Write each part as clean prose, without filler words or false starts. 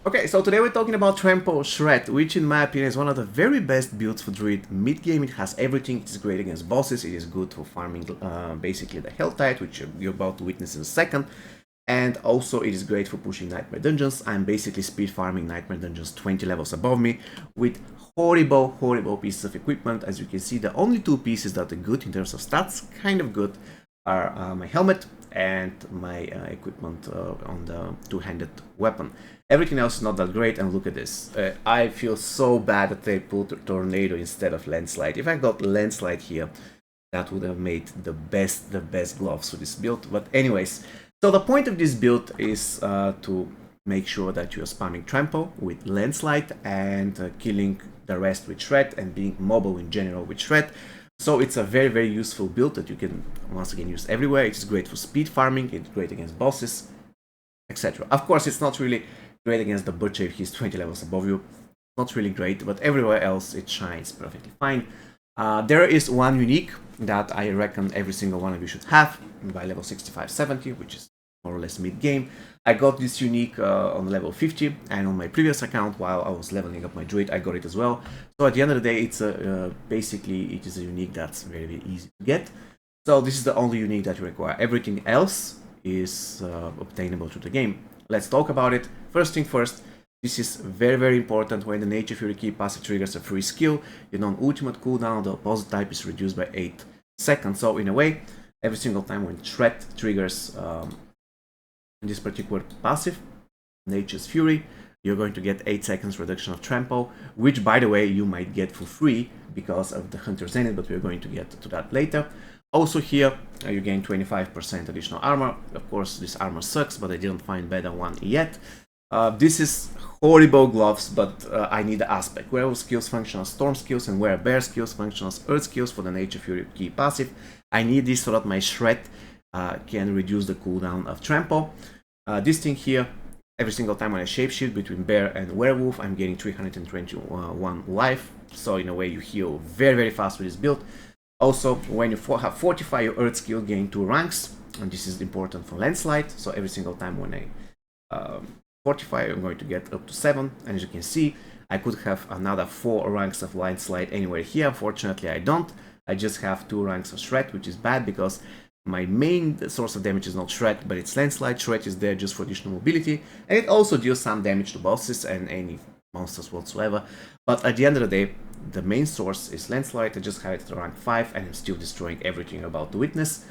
Okay, so today we're talking about Trample Shred, which in my opinion is one of the very best builds for Druid mid-game. It has everything, it is great against bosses, it is good for farming basically the Health Tide, which you're about to witness in a second. And also it is great for pushing Nightmare Dungeons. I'm basically speed farming Nightmare Dungeons 20 levels above me with horrible pieces of equipment. As you can see, the only two pieces that are good in terms of stats, kind of good, are my helmet and my equipment on the two-handed weapon. Everything else is not that great, and look at this. I feel so bad that they put Tornado instead of Landslide. If I got Landslide here, that would have made the best gloves for this build. But anyways, so the point of this build is to make sure that you're spamming Trample with Landslide and killing the rest with Shred and being mobile in general with Shred. So it's a very useful build that you can once again use everywhere. It's great for speed farming, it's great against bosses, etc. Of course, it's not really great against the Butcher if he's 20 levels above you. Not really great, but everywhere else it shines perfectly fine. There is one unique that I reckon every single one of you should have by level 65-70, which is more or less mid-game. I got this unique on level 50, and on my previous account, while I was leveling up my Druid, I got it as well. So at the end of the day, it's basically it is a unique that's very easy to get. So this is the only unique that you require. Everything else is obtainable through the game. Let's talk about it. First thing first, this is very important. When the Nature Fury key passive triggers a free skill, your non-ultimate cooldown, the opposite type is reduced by 8 seconds. So in a way, every single time when Shred triggers this particular passive, Nature's Fury, you're going to get 8 seconds reduction of Trample, which by the way you might get for free because of the Hunter's Zenith, but we're going to get to that later. Also here, you gain 25% additional armor. Of course, this armor sucks, but I didn't find better one yet. This is horrible gloves, but I need the aspect. Werewolf skills function as storm skills, and Bear skills function as earth skills for the Nature Fury key passive. I need this so that my Shred can reduce the cooldown of Trample. This thing here, every single time when I shapeshift between Bear and Werewolf, I'm getting 321 life. So in a way, you heal very fast with this build. Also, when you have Fortify, your Earth skill gain 2 ranks, and this is important for Landslide. So every single time when I Fortify, I'm going to get up to 7, and as you can see, I could have another 4 ranks of Landslide anywhere here. Unfortunately, I don't. I just have 2 ranks of Shred, which is bad because my main source of damage is not Shred, but it's Landslide. Shred is there just for additional mobility, and it also deals some damage to bosses and any monsters whatsoever. But at the end of the day, the main source is Landslide. I just have it at rank 5, and I'm still destroying everything you're about to witness.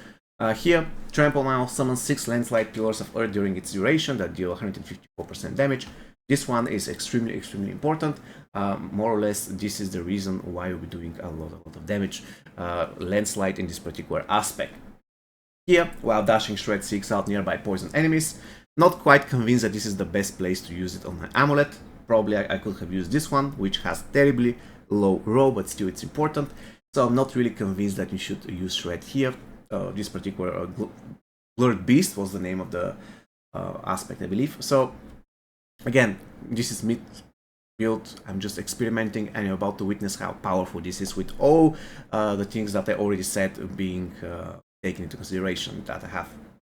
Here, Trample now summons 6 Landslide Pillars of Earth during its duration that deal 154% damage. This one is extremely important. More or less, this is the reason why we'll be doing a lot of damage. Landslide in this particular aspect. Here, while dashing, Shred seeks out nearby poison enemies. Not quite convinced that this is the best place to use it on my amulet. Probably I could have used this one, which has terribly low roll, but still it's important. So I'm not really convinced that you should use Shred here. This particular Blurred Beast was the name of the aspect, I believe. So again, this is mid build. I'm just experimenting, and you're about to witness how powerful this is with all the things that I already said being taken into consideration. That I have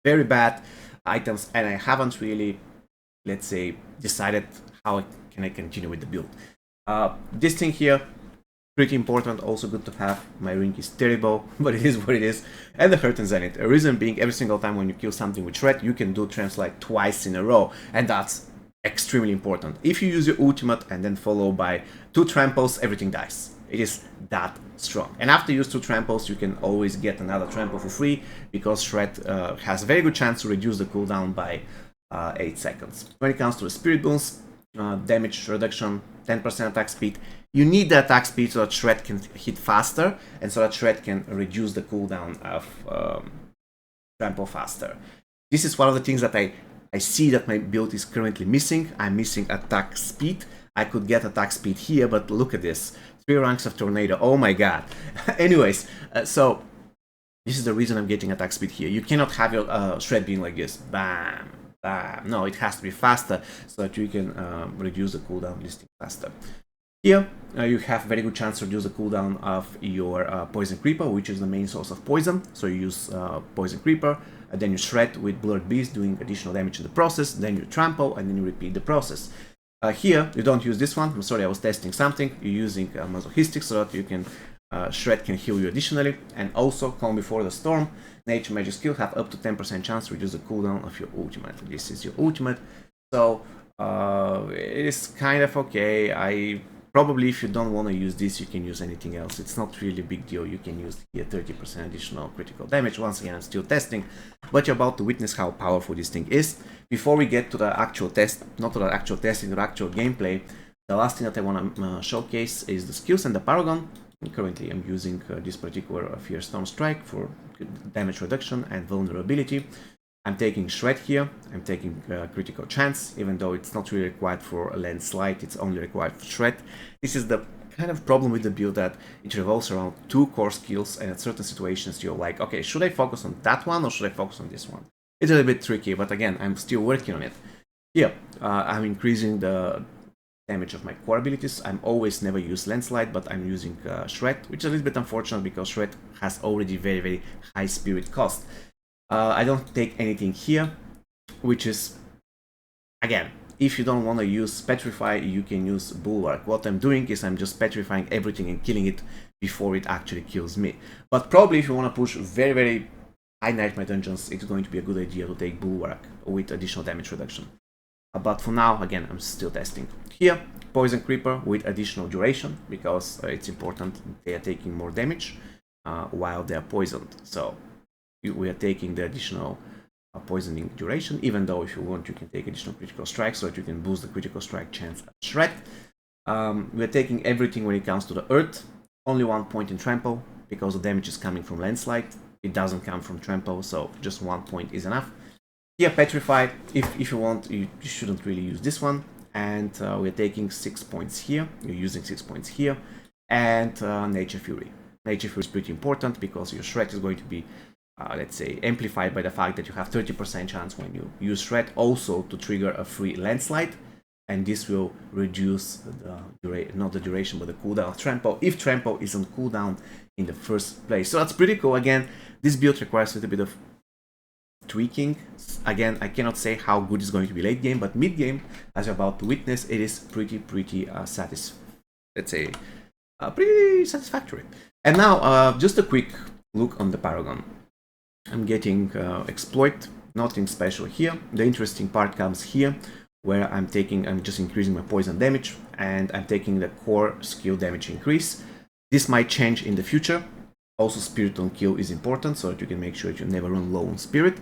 very bad items, and I haven't really, let's say, decided how can I continue with the build. This thing here, pretty important, also good to have. My ring is terrible, but it is what it is. And the Hunter's Zenith. A reason being, every single time when you kill something with Shred, you can do Translite twice in a row, and that's extremely important. If you use your ultimate and then follow by 2 tramples, everything dies. It is that strong. And after you use 2 tramples, you can always get another trample for free, because Shred has a very good chance to reduce the cooldown by 8 seconds. When it comes to the Spirit Boons, damage reduction, 10% attack speed. You need the attack speed so that Shred can hit faster, and so that Shred can reduce the cooldown of Trample faster. This is one of the things that I see that my build is currently missing. I'm missing attack speed. I could get attack speed here, but look at this. 3 ranks of Tornado, oh my god. Anyways, so this is the reason I'm getting attack speed here. You cannot have your Shred being like this, bam. No, it has to be faster so that you can reduce the cooldown listing faster. Here, you have very good chance to reduce the cooldown of your Poison Creeper, which is the main source of poison. So you use Poison Creeper, and then you Shred with Blurred Beast, doing additional damage in the process, then you Trample, and then you repeat the process. Here, you don't use this one. I'm sorry, I was testing something. You're using Masochistic so that you can Shred can heal you additionally. And also, Calm Before the Storm, Nature Magic skill, have up to 10% chance to reduce the cooldown of your ultimate. This is your ultimate. So, it is kind of okay. Probably, if you don't want to use this, you can use anything else. It's not really a big deal. You can use here 30% additional critical damage. Once again, I'm still testing, but you're about to witness how powerful this thing is. Before we get to the actual test, not to the actual testing, to the actual gameplay, the last thing that I want to showcase is the skills and the Paragon. And currently, I'm using this particular Fierce Storm Strike for damage reduction and vulnerability. I'm taking Shred here, I'm taking Critical Chance, even though it's not really required for a Landslide, it's only required for Shred. This is the kind of problem with the build, that it revolves around 2 core skills, and at certain situations you're like, okay, should I focus on that one or should I focus on this one? It's a little bit tricky, but again, I'm still working on it. Here, I'm increasing the damage of my core abilities. I'm always never use Landslide, but I'm using Shred, which is a little bit unfortunate because Shred has already very high spirit cost. I don't take anything here, which is, again, if you don't want to use Petrify, you can use Bulwark. What I'm doing is I'm just petrifying everything and killing it before it actually kills me. But probably if you want to push very high Nightmare dungeons, it's going to be a good idea to take Bulwark with additional damage reduction. But for now, again, I'm still testing. Here, Poison Creeper with additional duration, because it's important they are taking more damage while they are poisoned. So we are taking the additional poisoning duration, even though if you want you can take additional critical strike so that you can boost the critical strike chance at Shred. We are taking everything when it comes to the earth, only 1 point in trample because the damage is coming from Landslide. It doesn't come from trample, so just 1 point is enough. Here, Petrify, if you want, you shouldn't really use this one. And we're taking 6 points here, you're using 6 points here, and Nature Fury. Nature Fury is pretty important because your Shred is going to be let's say, amplified by the fact that you have 30% chance when you use Shred also to trigger a free Landslide, and this will reduce not the duration, but the cooldown of Trample, if Trample is on cooldown in the first place. So that's pretty cool. Again, this build requires a little bit of tweaking. Again, I cannot say how good it's going to be late game, but mid game, as you're about to witness, it is pretty satisfactory. And now, just a quick look on the Paragon. I'm getting exploit, nothing special here. The interesting part comes here, where I'm just increasing my poison damage, and I'm taking the core skill damage increase. This might change in the future. Also, Spirit on kill is important, so that you can make sure that you never run low on Spirit.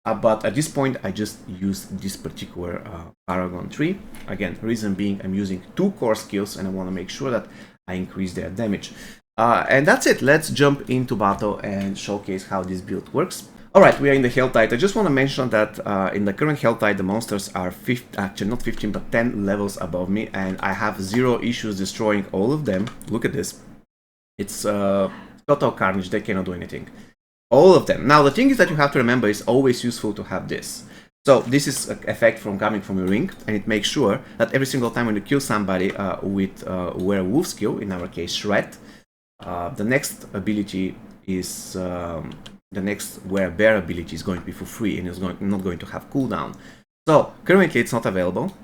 But at this point, I just use this particular Paragon Tree. Again, reason being, I'm using 2 core skills, and I want to make sure that I increase their damage. And that's it. Let's jump into battle and showcase how this build works. Alright, we are in the Hell Tide. I just want to mention that in the current Hell Tide, the monsters are actually not 15, but 10 levels above me, and I have 0 issues destroying all of them. Look at this. It's total carnage. They cannot do anything. All of them. Now, the thing is that you have to remember, it's always useful to have this. So this is an effect coming from your ring, and it makes sure that every single time when you kill somebody with Werewolf skill, in our case Shred, the next ability is the next Werebear ability is going to be for free, and it's not going to have cooldown. So currently it's not available.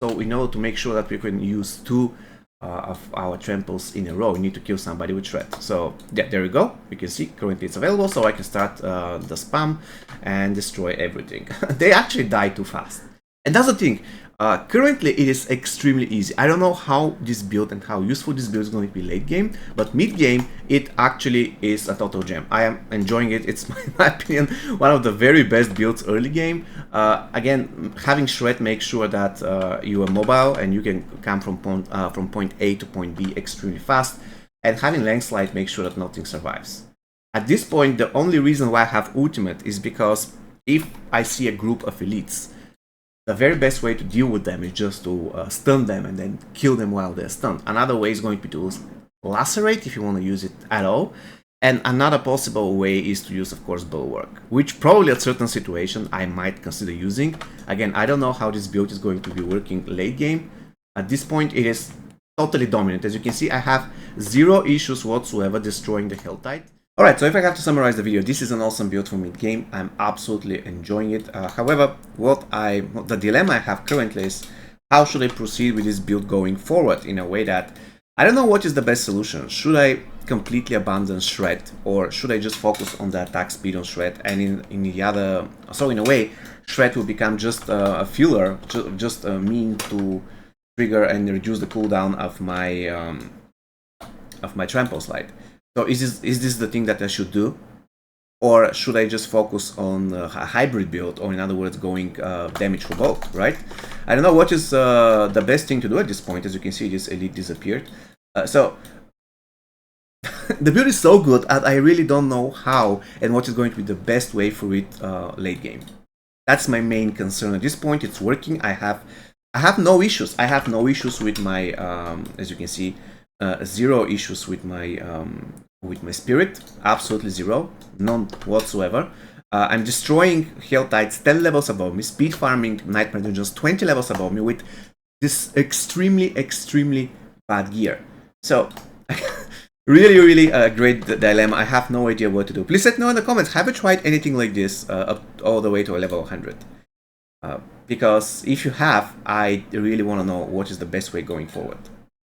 So in order to make sure that we can use 2 of our tramples in a row, we need to kill somebody with Shred. So yeah, there we go. You can see currently it's available, so I can start the spam and destroy everything. They actually die too fast. And that's the thing. Currently it is extremely easy. I don't know how this build and how useful this build is going to be late game, but mid game it actually is a total gem. I am enjoying it. It's in my opinion one of the very best builds early game. Again, having Shred makes sure that you are mobile and you can come from point A to point B extremely fast, and having Landslide makes sure that nothing survives. At this point, the only reason why I have ultimate is because if I see a group of elites, the very best way to deal with them is just to stun them and then kill them while they're stunned. Another way is going to be to lacerate if you want to use it at all. And another possible way is to use, of course, Bulwark, which probably at certain situation I might consider using. Again, I don't know how this build is going to be working late game. At this point, it is totally dominant. As you can see, I have 0 issues whatsoever destroying the Hell Tide. Alright, so if I have to summarize the video, this is an awesome build for mid-game. I'm absolutely enjoying it. However, the dilemma I have currently is how should I proceed with this build going forward in a way that I don't know what is the best solution. Should I completely abandon Shred, or should I just focus on the attack speed on Shred, and in the other, so in a way Shred will become just a filler, just a mean to trigger and reduce the cooldown of my trample slide. So is this the thing that I should do? Or should I just focus on a hybrid build, or in other words, going damage for both, right? I don't know what is the best thing to do at this point. As you can see, this elite disappeared. So the build is so good that I really don't know how and what is going to be the best way for it late game. That's my main concern at this point. It's working. I have no issues. I have no issues with my, as you can see, 0 issues with my spirit, absolutely 0, none whatsoever. I'm destroying Hell Tides 10 levels above me, speed farming Nightmare Dungeons 20 levels above me with this extremely bad gear. So, really a great dilemma. I have no idea what to do. Please let me know in the comments, have you tried anything like this up all the way to a level 100? Because if you have, I really want to know what is the best way going forward.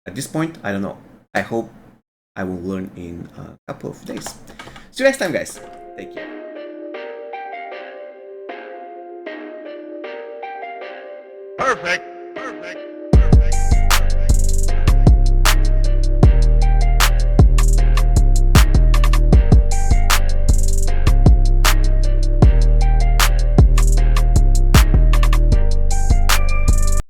At this point, I don't know. I hope I will learn in a couple of days. See you next time, guys. Take care. Perfect. Perfect.